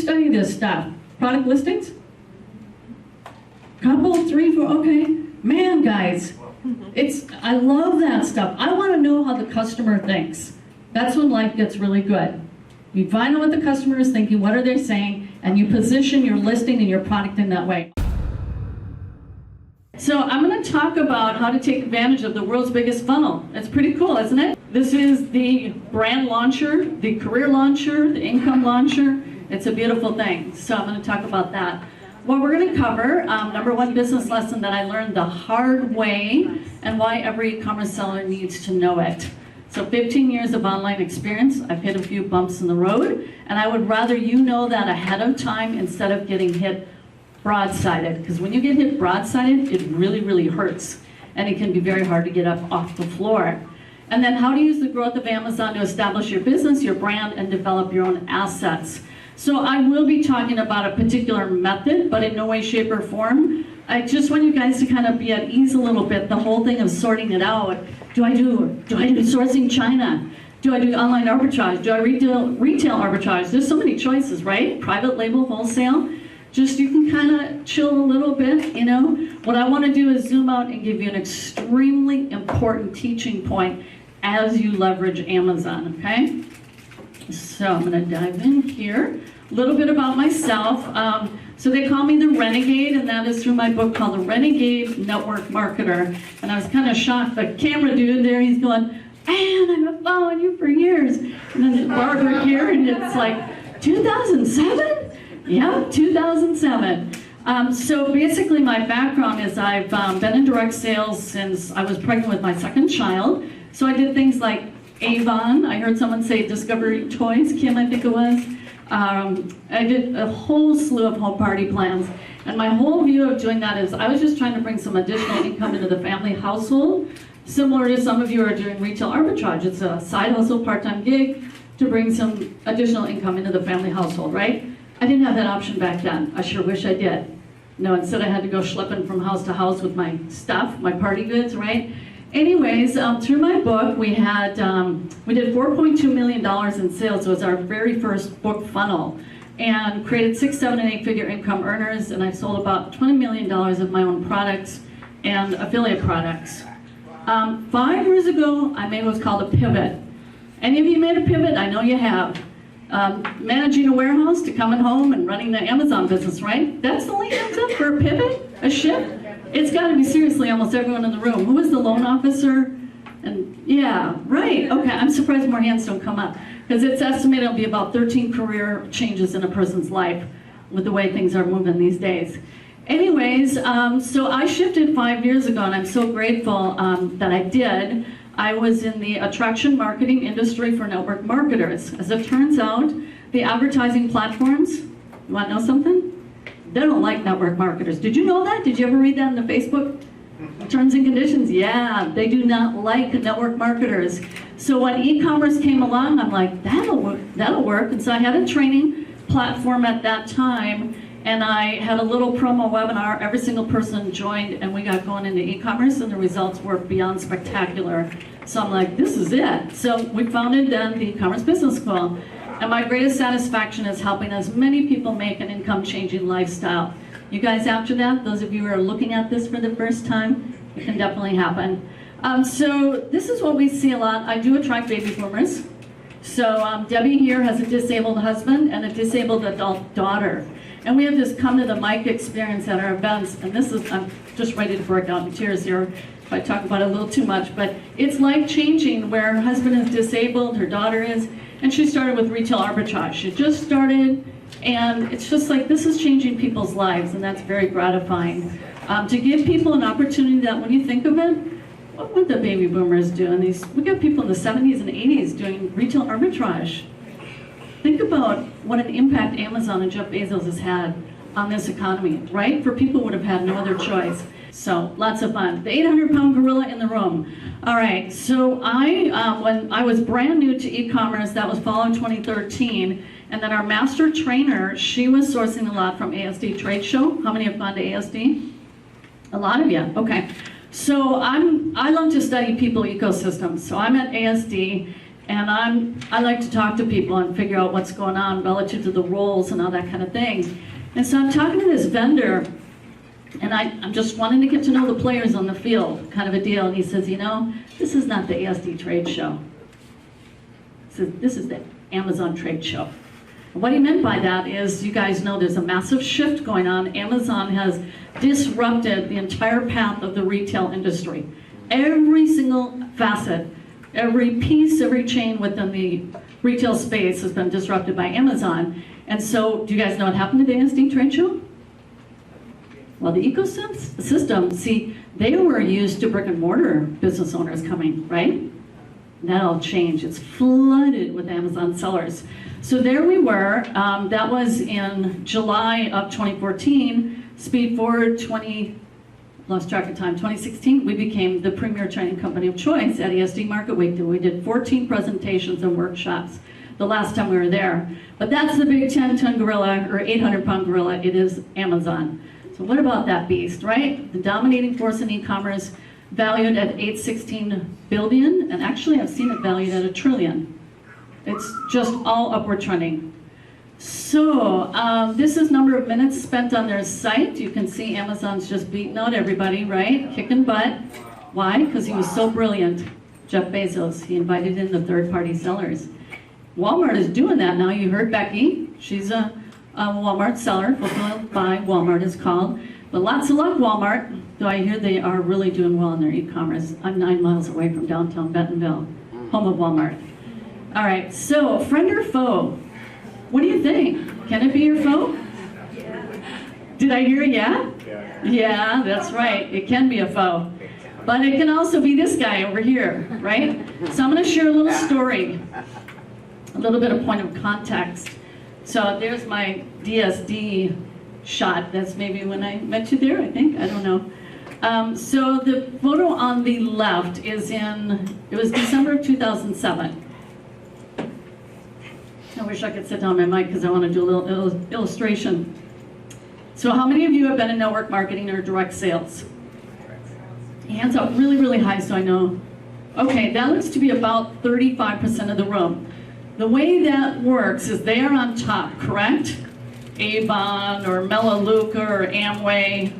study this stuff? Product listings? Couple, 3, 4, okay. Man, guys, I love that stuff. I want to know how the customer thinks. That's when life gets really good. You find out what the customer is thinking, what are they saying, and you position your listing and your product in that way. So I'm going to talk about how to take advantage of the world's biggest funnel. It's pretty cool, isn't it? This is the brand launcher, the career launcher, the income launcher. It's a beautiful thing. So I'm going to talk about that. What we're going to cover, number one business lesson that I learned the hard way and why every e-commerce seller needs to know it. So 15 years of online experience, I've hit a few bumps in the road, and I would rather you know that ahead of time instead of getting hit broadsided, because when you get hit broadsided, it really, really hurts, and it can be very hard to get up off the floor. And then how to use the growth of Amazon to establish your business, your brand, and develop your own assets. So I will be talking about a particular method, but in no way, shape, or form. I just want you guys to kind of be at ease a little bit, the whole thing of sorting it out. Do I do sourcing China? Do I do online arbitrage? Do I retail arbitrage? There's so many choices, right? Private label, wholesale. Just you can kind of chill a little bit, you know. What I want to do is zoom out and give you an extremely important teaching point as you leverage Amazon, okay? So I'm going to dive in here. A little bit about myself. So they call me the Renegade, and that is through my book called The Renegade Network Marketer. And I was kind of shocked. The camera dude there, he's going, man, I've been following you for years. And then the barber here, and it's like, 2007? Yeah, 2007. So basically my background is I've been in direct sales since I was pregnant with my second child. So I did things like Avon. I heard someone say Discovery Toys, Kim, I think it was. I did a whole slew of home party plans. And my whole view of doing that is I was just trying to bring some additional income into the family household, similar to some of you are doing retail arbitrage. It's a side hustle, part-time gig to bring some additional income into the family household, right? I didn't have that option back then. I sure wish I did. No, instead I had to go schlepping from house to house with my stuff, my party goods, right? Anyways, through my book, we did $4.2 million in sales. It was our very first book funnel, and created 6, 7, and 8-figure income earners. And I sold about $20 million of my own products and affiliate products. 5 years ago, I made what's called a pivot. Any of you made a pivot? I know you have. Managing a warehouse to coming home and running the Amazon business, right? That's the lead up for a pivot, a shift. It's got to be seriously almost everyone in the room. Who was the loan officer? And yeah, right. Okay, I'm surprised more hands don't come up, because it's estimated it'll be about 13 career changes in a person's life with the way things are moving these days. Anyways, so I shifted 5 years ago, and I'm so grateful that I did. I was in the attraction marketing industry for network marketers. As it turns out, the advertising platforms, you want to know something? They don't like network marketers. Did you know that? Did you ever read that in the Facebook terms and conditions? Yeah, they do not like network marketers. So when e-commerce came along, I'm like, that'll work. And so I had a training platform at that time, and I had a little promo webinar. Every single person joined, and we got going into e-commerce, and the results were beyond spectacular. So I'm like, this is it. So we founded then the e-commerce business school. And my greatest satisfaction is helping as many people make an income-changing lifestyle. You guys after that, those of you who are looking at this for the first time, it can definitely happen. So this is what we see a lot. I do attract baby boomers. So Debbie here has a disabled husband and a disabled adult daughter. And we have this come to the mic experience at our events, and this is, I'm just ready to break out in tears here if I talk about it a little too much, but it's life-changing where her husband is disabled, her daughter is, and she started with retail arbitrage. She just started, and it's just like, this is changing people's lives, and that's very gratifying. To give people an opportunity that when you think of it, what would the baby boomers do? And we got people in the 70s and 80s doing retail arbitrage. Think about what an impact Amazon and Jeff Bezos has had on this economy, right? For people who would have had no other choice. So lots of fun. The 800-pound gorilla in the room. All right, so when I was brand new to e-commerce, that was fall of 2013, and then our master trainer, she was sourcing a lot from ASD trade show. How many have gone to ASD? A lot of you, okay. So I love to study people ecosystems. So I'm at ASD, And I like to talk to people and figure out what's going on relative to the roles and all that kind of thing. And so I'm talking to this vendor, and I'm just wanting to get to know the players on the field, kind of a deal. And he says, you know, this is not the ASD trade show. He says, this is the Amazon trade show. And what he meant by that is, you guys know there's a massive shift going on. Amazon has disrupted the entire path of the retail industry. Every single facet, every piece, every chain within the retail space has been disrupted by Amazon. And so, do you guys know what happened to the ASD trade show? Well, the ecosystem, see, they were used to brick and mortar business owners coming, right? That all changed. It's flooded with Amazon sellers. So there we were. That was in July of 2014. Speed forward 2016, we became the premier training company of choice at ESD Market Week. We did 14 presentations and workshops the last time we were there. But that's the big 10-ton gorilla, or 800-pound gorilla. It is Amazon. So what about that beast, right? The dominating force in e-commerce, valued at $816 billion, and actually I've seen it valued at $1 trillion. It's just all upward trending. So this is number of minutes spent on their site. You can see Amazon's just beating out everybody, right? Kicking butt. Why? Because he was so brilliant. Jeff Bezos, he invited in the third-party sellers. Walmart is doing that now. You heard Becky. She's a Walmart seller, Fulfilled by Walmart is called. But lots of luck, Walmart. Though I hear they are really doing well in their e-commerce. I'm 9 miles away from downtown Bentonville, home of Walmart. All right, so friend or foe? What do you think? Can it be your foe? Yeah. Did I hear a yeah? Yeah, that's right. It can be a foe. But it can also be this guy over here, right? So I'm going to share a little story, a little bit of point of context. So there's my DSD shot. That's maybe when I met you there, I think. I don't know. So the photo on the left is it was December of 2007. I wish I could sit down my mic because I want to do a little illustration. So how many of you have been in network marketing or direct sales? Hands up really, really high so I know. Okay, that looks to be about 35% of the room. The way that works is they are on top, correct? Avon or Melaleuca or Amway,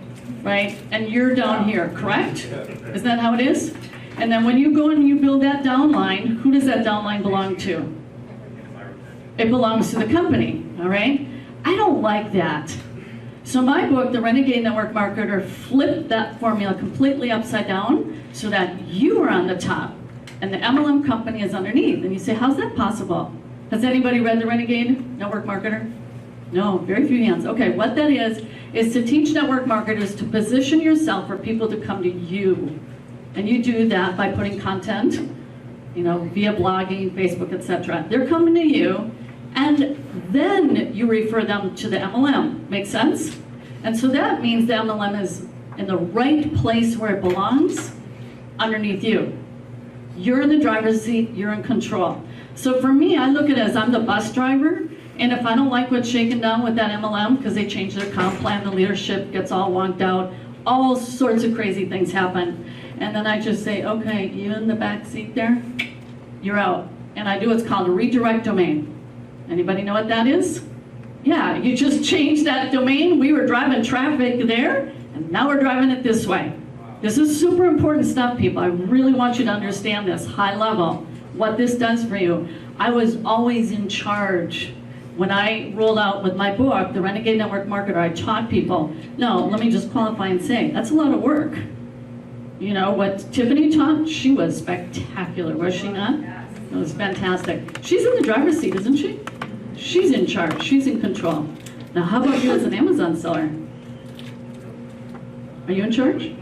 right? And you're down here, correct? Isn't that how it is? And then when you go and you build that downline, who does that downline belong to? It belongs to the company, all right? I don't like that. So my book, The Renegade Network Marketer, flipped that formula completely upside down so that you are on the top and the MLM company is underneath. And you say, how's that possible? Has anybody read The Renegade Network Marketer? No, very few hands. Okay, what that is to teach network marketers to position yourself for people to come to you. And you do that by putting content, you know, via blogging, Facebook, etc. They're coming to you, and then you refer them to the MLM. Make sense? And so that means the MLM is in the right place where it belongs, underneath you. You're in the driver's seat, you're in control. So for me, I look at it as I'm the bus driver, and if I don't like what's shaken down with that MLM, because they changed their comp plan, the leadership gets all wonked out, all sorts of crazy things happen. And then I just say, okay, you in the back seat there, you're out. And I do what's called a redirect domain. Anybody know what that is? Yeah, you just changed that domain. We were driving traffic there, and now we're driving it this way. This is super important stuff, people. I really want you to understand this, high level, what this does for you. I was always in charge. When I rolled out with my book, The Renegade Network Marketer, I taught people, no, let me just qualify and say, that's a lot of work. You know, what Tiffany taught, she was spectacular, was she not? It was fantastic. She's in the driver's seat, isn't she? She's in charge, she's in control. Now, how about you as an Amazon seller? Are you in charge?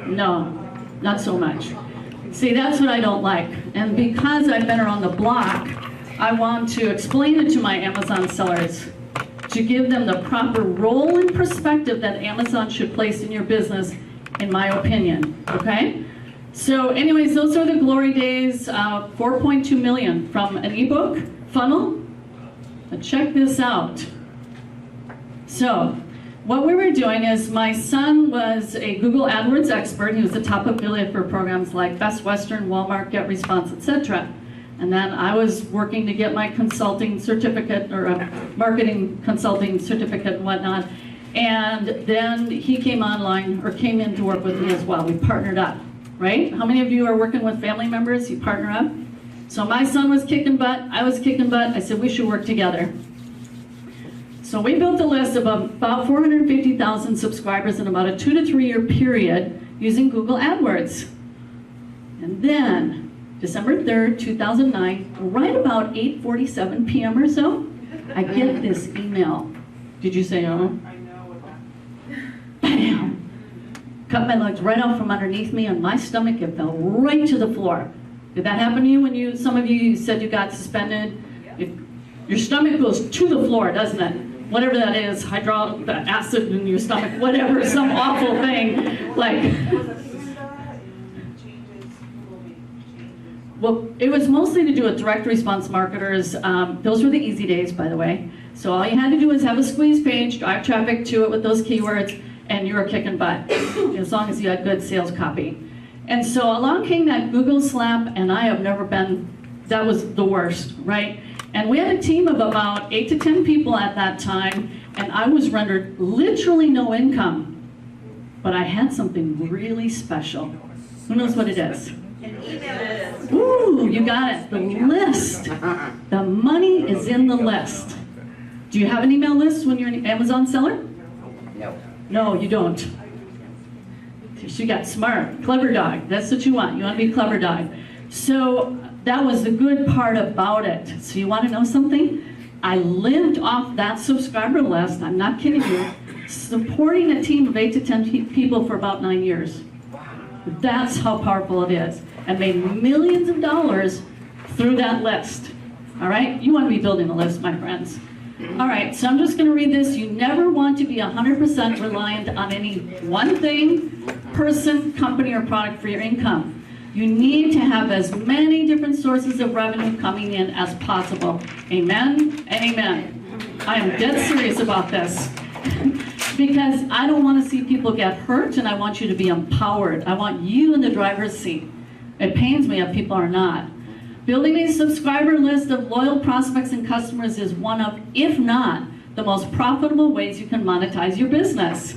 No, not so much. See, that's what I don't like. And because I've been around the block, I want to explain it to my Amazon sellers to give them the proper role and perspective that Amazon should place in your business, in my opinion, okay? So anyways, those are the glory days, 4.2 million from an ebook funnel. But check this out. So what we were doing is my son was a Google AdWords expert. He was the top affiliate for programs like Best Western, Walmart, GetResponse, etc. And then I was working to get my consulting certificate, or a marketing consulting certificate and whatnot. And then he came online, or came in to work with me as well. We partnered up, right? How many of you are working with family members? You partner up? So my son was kicking butt, I was kicking butt. I said, we should work together. So we built a list of about 450,000 subscribers in about a 2 to 3 year period using Google AdWords. And then, December 3rd, 2009, right about 8:47 p.m. or so, I get this email. Did you say, oh? I know that. Bam! Cut my legs right out from underneath me, and my stomach, it fell right to the floor. Did that happen to you when some of you said you got suspended? Your stomach goes to the floor, doesn't it? Whatever that is, hydraulic acid in your stomach, whatever, some awful thing. Like, well, it was mostly to do with direct response marketers. Those were the easy days, by the way. So all you had to do was have a squeeze page, drive traffic to it with those keywords, and you were kicking butt, as long as you had good sales copy. And so along came that Google slap, and I have never been, that was the worst, right? And we had a team of about 8 to 10 people at that time, and I was rendered literally no income. But I had something really special. Who knows what it is? An email list. Ooh, you got it. The list. The money is in the list. Do you have an email list when you're an Amazon seller? No. No, you don't. She got smart. Clever dog. That's what you want. You want to be clever dog. So that was the good part about it. So you want to know something? I lived off that subscriber list, I'm not kidding you, supporting a team of 8 to 10 people for about 9 years. That's how powerful it is. And made millions of dollars through that list. All right? You want to be building a list, my friends. All right, so I'm just going to read this. You never want to be 100% reliant on any one thing, person, company, or product for your income. You need to have as many different sources of revenue coming in as possible. Amen and amen. I am dead serious about this. Because I don't want to see people get hurt, and I want you to be empowered. I want you in the driver's seat. It pains me if people are not. Building a subscriber list of loyal prospects and customers is one of, if not, the most profitable ways you can monetize your business.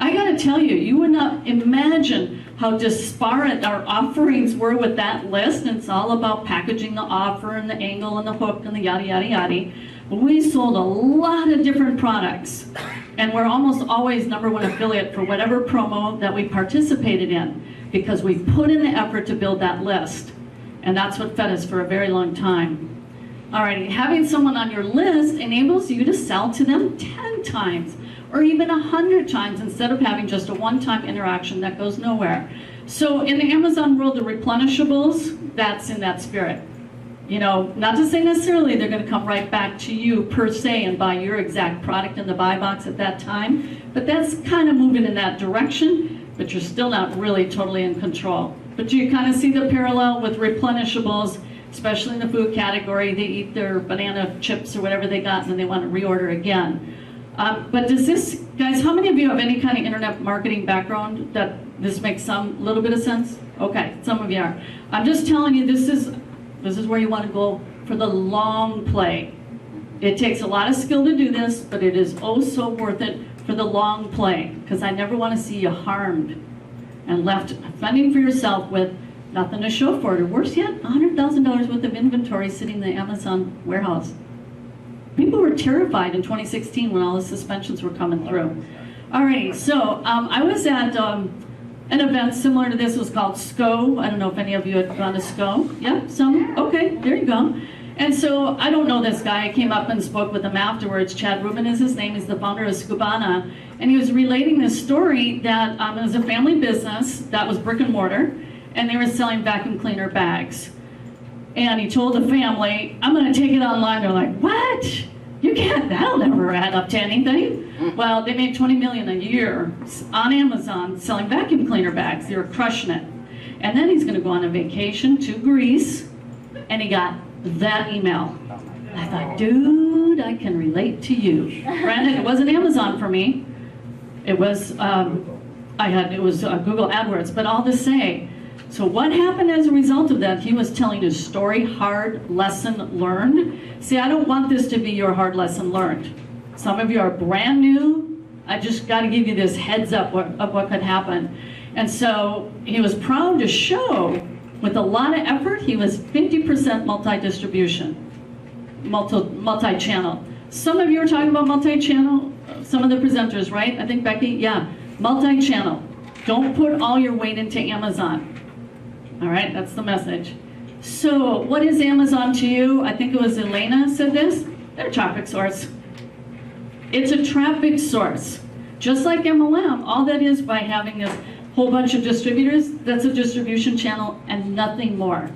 I gotta tell you, you would not imagine how disparate our offerings were with that list. And it's all about packaging the offer and the angle and the hook and the yada, yada, yada. But we sold a lot of different products. And we're almost always #1 affiliate for whatever promo that we participated in, because we put in the effort to build that list. And that's what fed us for a very long time. Alrighty, having someone on your list enables you to sell to them 10 times or even 100 times instead of having just a one-time interaction that goes nowhere. So in the Amazon world, the replenishables, that's in that spirit. You know, not to say necessarily they're going to come right back to you per se and buy your exact product in the buy box at that time, but that's kind of moving in that direction, but you're still not really totally in control. But you kind of see the parallel with replenishables, especially in the food category. They eat their banana chips or whatever they got, and then they want to reorder again. But does this, guys, how many of you have any kind of internet marketing background that this makes some little bit of sense? Okay, some of you are. I'm just telling you, this is where you want to go for the long play. It takes a lot of skill to do this, but it is oh so worth it for the long play, because I never want to see you harmed and left fending for yourself with nothing to show for it, or worse yet, $100,000 worth of inventory sitting in the Amazon warehouse. People were terrified in 2016 when all the suspensions were coming through. Alrighty, so I was at an event similar to this. It was called SCO. I don't know if any of you had gone to SCO. Yeah, some? Okay, there you go. And so I don't know this guy. I came up and spoke with him afterwards. Chad Rubin is his name. He's the founder of Scubana. And he was relating this story that it was a family business that was brick and mortar, and they were selling vacuum cleaner bags. And he told the family, I'm going to take it online. They're like, what? You can't, that'll never add up to anything. Well, they made $20 million a year on Amazon selling vacuum cleaner bags. They were crushing it. And then he's going to go on a vacation to Greece, and he got that email. I thought, dude, I can relate to you. Granted, it wasn't Amazon for me. It was, Google AdWords, but all to say, So what happened as a result of that? He was telling his story, hard lesson learned. See, I don't want this to be your hard lesson learned. Some of you are brand new. I just got to give you this heads up of what could happen. And so he was proud to show, with a lot of effort, he was 50% multi-distribution, multi-channel. Some of you are talking about multi-channel, some of the presenters, right? I think Becky, yeah, multi-channel. Don't put all your weight into Amazon. All right, that's the message. So what is Amazon to you? I think it was Elena said this. They're a traffic source. It's a traffic source. Just like MLM, all that is by having this whole bunch of distributors, that's a distribution channel and nothing more,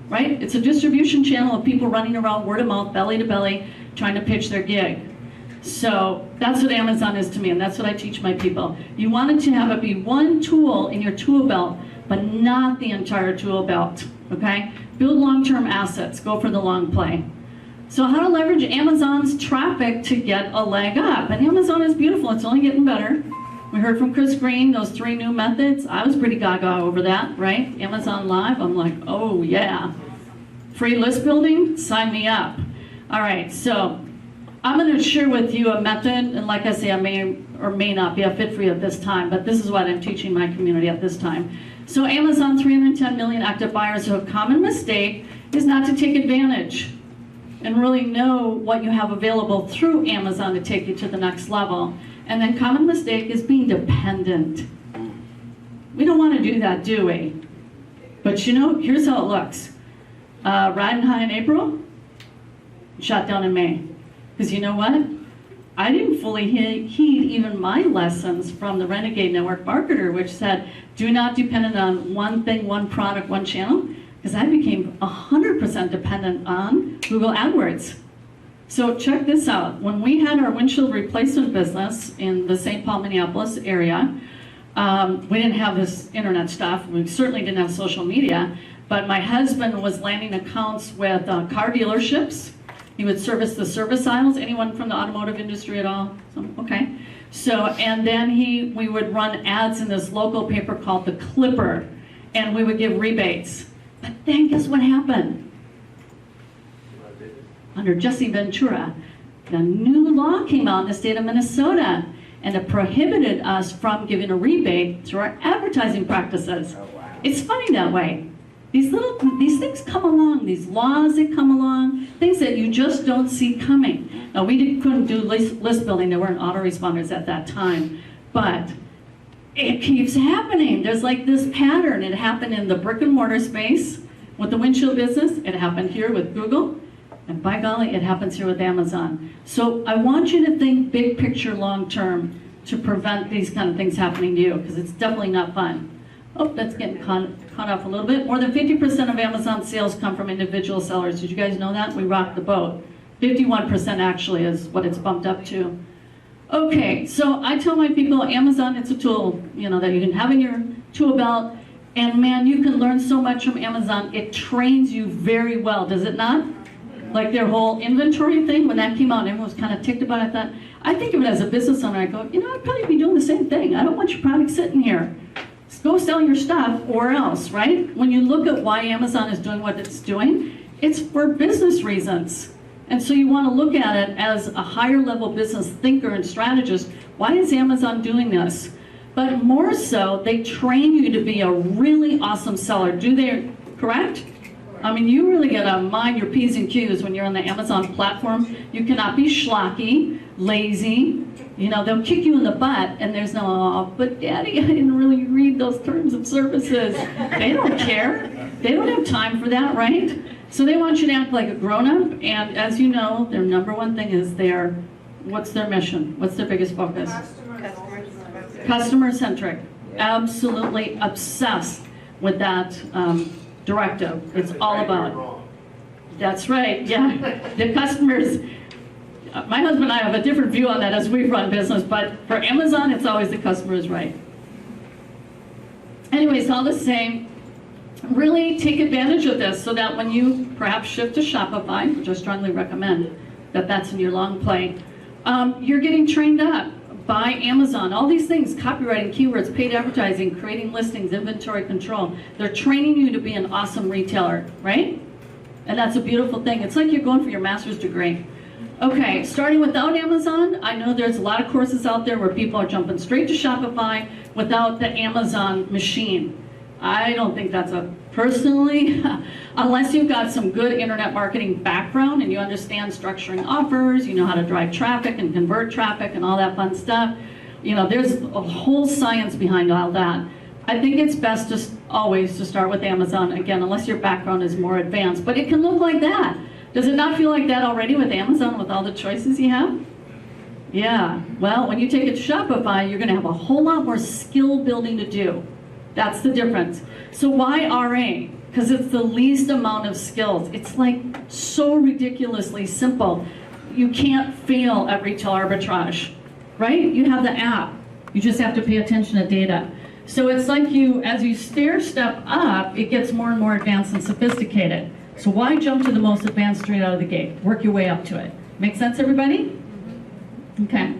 right? It's a distribution channel of people running around word of mouth, belly to belly, trying to pitch their gig. So that's what Amazon is to me, and that's what I teach my people. You want it to have it be one tool in your tool belt, but not the entire tool belt, okay? Build long-term assets, go for the long play. So how to leverage Amazon's traffic to get a leg up. And Amazon is beautiful, it's only getting better. We heard from Chris Green, those 3 new methods. I was pretty gaga over that, right? Amazon Live, I'm like, oh yeah. Free list building, sign me up. All right, so I'm gonna share with you a method, and like I say, I may or may not be a fit for you at this time, but this is what I'm teaching my community at this time. So Amazon, 310 million active buyers, so a common mistake is not to take advantage and really know what you have available through Amazon to take you to the next level. And then common mistake is being dependent. We don't want to do that, do we? But you know, here's how it looks. Riding high in April, shot down in May. Because you know what? I didn't fully heed even my lessons from the Renegade Network Marketer, which said, do not depend on one thing, one product, one channel, because I became 100% dependent on Google AdWords. So check this out. When we had our windshield replacement business in the St. Paul, Minneapolis area, we didn't have this internet stuff. We certainly didn't have social media, but my husband was landing accounts with car dealerships. He would service the service aisles. Anyone from the automotive industry at all? Okay. So, and then we would run ads in this local paper called The Clipper, and we would give rebates. But then guess what happened? Under Jesse Ventura, the new law came out in the state of Minnesota, and it prohibited us from giving a rebate through our advertising practices. Oh, wow. It's funny that way. These things come along, these laws that come along, things that you just don't see coming. Now, couldn't do list building. There weren't autoresponders at that time, but it keeps happening. There's like this pattern. It happened in the brick and mortar space with the windshield business. It happened here with Google. And by golly, it happens here with Amazon. So I want you to think big picture long term to prevent these kind of things happening to you, because it's definitely not fun. Oh, that's getting caught off a little bit. More than 50% of Amazon sales come from individual sellers. Did you guys know that? We rocked the boat. 51% actually is what it's bumped up to. Okay, so I tell my people, Amazon, it's a tool, you know, that you can have in your tool belt. And man, you can learn so much from Amazon. It trains you very well, does it not? Like their whole inventory thing, when that came out, everyone was kind of ticked about it. I think of it as a business owner. I go, you know, I'd probably be doing the same thing. I don't want your product sitting here. Go sell your stuff or else, right? When you look at why Amazon is doing what it's doing, it's for business reasons. And so you want to look at it as a higher level business thinker and strategist. Why is Amazon doing this? But more so, they train you to be a really awesome seller. Do they, correct? I mean, you really got to mind your P's and Q's when you're on the Amazon platform. You cannot be schlocky, lazy. You know, they'll kick you in the butt, and there's no, oh, but Daddy, I didn't really read those terms of services. They don't care. They don't have time for that, right? So they want you to act like a grown-up, and as you know, their number one thing is what's their mission? What's their biggest focus? Customer-centric. Absolutely obsessed with that directive. It's all about. That's right, yeah. The customers, my husband and I have a different view on that as we run business, but for Amazon, it's always the customer is right. Anyways, all the same, really take advantage of this so that when you perhaps shift to Shopify, which I strongly recommend that that's in your long play, you're getting trained up by Amazon. All these things, copywriting, keywords, paid advertising, creating listings, inventory control. They're training you to be an awesome retailer, right? And that's a beautiful thing. It's like you're going for your master's degree. Okay, starting without Amazon, I know there's a lot of courses out there where people are jumping straight to Shopify without the Amazon machine. I don't think that's personally, unless you've got some good internet marketing background and you understand structuring offers, you know how to drive traffic and convert traffic and all that fun stuff. You know, there's a whole science behind all that. I think it's best just always to start with Amazon, again, unless your background is more advanced. But it can look like that. Does it not feel like that already with Amazon, with all the choices you have? Yeah, well, when you take it to Shopify, you're gonna have a whole lot more skill building to do. That's the difference. So why RA? Because it's the least amount of skills. It's like so ridiculously simple. You can't fail at retail arbitrage, right? You have the app. You just have to pay attention to data. So it's like as you stair step up, it gets more and more advanced and sophisticated. So why jump to the most advanced straight out of the gate? Work your way up to it. Make sense, everybody? Okay.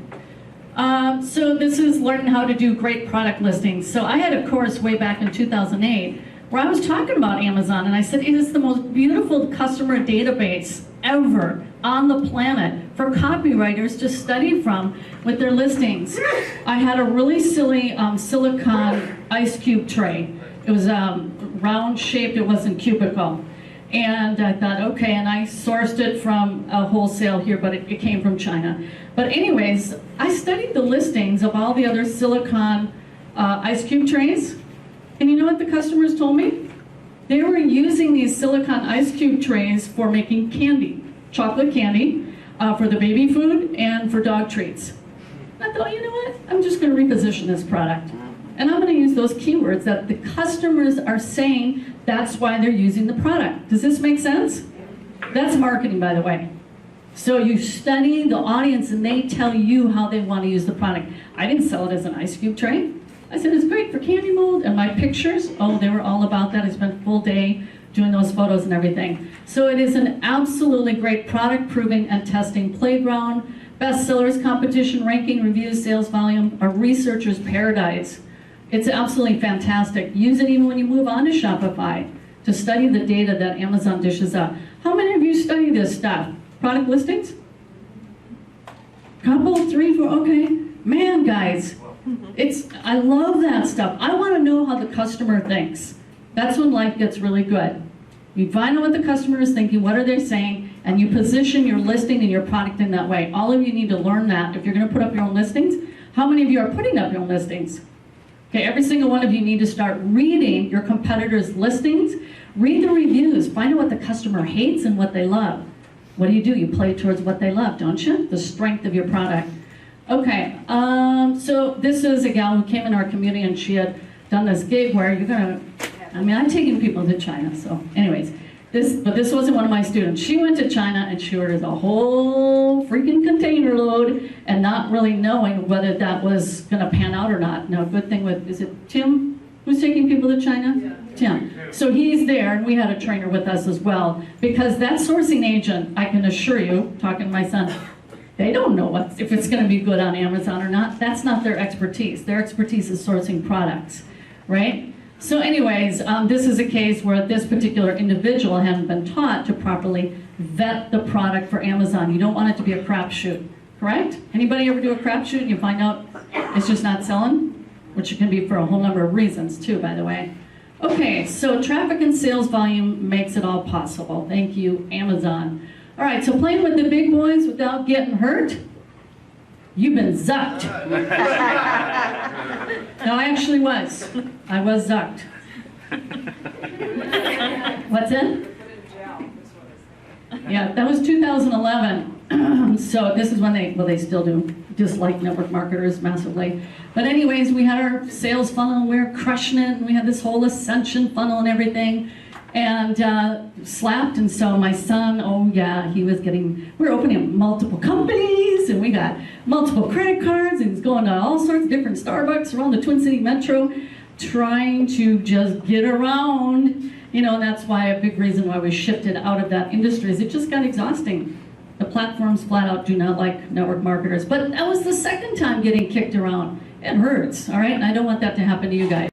So this is learning how to do great product listings. So I had a course way back in 2008 where I was talking about Amazon, and I said it is the most beautiful customer database ever on the planet for copywriters to study from with their listings. I had a really silly silicone ice cube tray. It was round shaped, it wasn't cubical. And I thought, okay, and I sourced it from a wholesale here, but it came from China. But anyways, I studied the listings of all the other silicone ice cube trays. And you know what the customers told me? They were using these silicone ice cube trays for making candy, chocolate candy, for the baby food and for dog treats. And I thought, you know what? I'm just going to reposition this product. And I'm going to use those keywords that the customers are saying that's why they're using the product. Does this make sense? That's marketing, by the way. So you study the audience and they tell you how they want to use the product. I didn't sell it as an ice cube tray. I said it's great for candy mold, and my pictures, oh, they were all about that. I spent a full day doing those photos and everything. So it is an absolutely great product proving and testing playground. Bestsellers, competition, ranking, reviews, sales volume, a researcher's paradise. It's absolutely fantastic. Use it even when you move on to Shopify to study the data that Amazon dishes up. How many of you study this stuff? Product listings? Couple, 3, 4, okay. Man, guys, I love that stuff. I want to know how the customer thinks. That's when life gets really good. You find out what the customer is thinking, what are they saying, and you position your listing and your product in that way. All of you need to learn that if you're going to put up your own listings. How many of you are putting up your own listings? Okay, every single one of you need to start reading your competitors' listings. Read the reviews. Find out what the customer hates and what they love. What do? You play towards what they love, don't you? The strength of your product. Okay, so this is a gal who came in our community and she had done this gig where I'm taking people to China, so anyways. But this wasn't one of my students. She went to China and she ordered a whole freaking container load and not really knowing whether that was going to pan out or not. Now, good thing is it Tim who's taking people to China? Yeah. Tim. So he's there, and we had a trainer with us as well, because that sourcing agent, I can assure you, talking to my son, they don't know if it's going to be good on Amazon or not. That's not their expertise. Their expertise is sourcing products, right? So anyways, this is a case where this particular individual hadn't been taught to properly vet the product for Amazon. You don't want it to be a crapshoot, correct? Anybody ever do a crapshoot and you find out it's just not selling? Which it can be for a whole number of reasons too, by the way. Okay, so traffic and sales volume makes it all possible. Thank you, Amazon. All right, so playing with the big boys without getting hurt, you've been zucked. No, I actually was. I was zucked. What's that? Yeah, that was 2011. So this is when they still do dislike network marketers massively. But anyways, we had our sales funnel, we were crushing it, and we had this whole ascension funnel and everything. And slapped, and so my son, oh yeah, we were opening multiple companies, and we got multiple credit cards, and he's going to all sorts of different Starbucks around the Twin City Metro, trying to just get around, and that's why a big reason why we shifted out of that industry is it just got exhausting. The platforms flat out do not like network marketers. But that was the second time getting kicked around. It hurts, all right? And I don't want that to happen to you guys.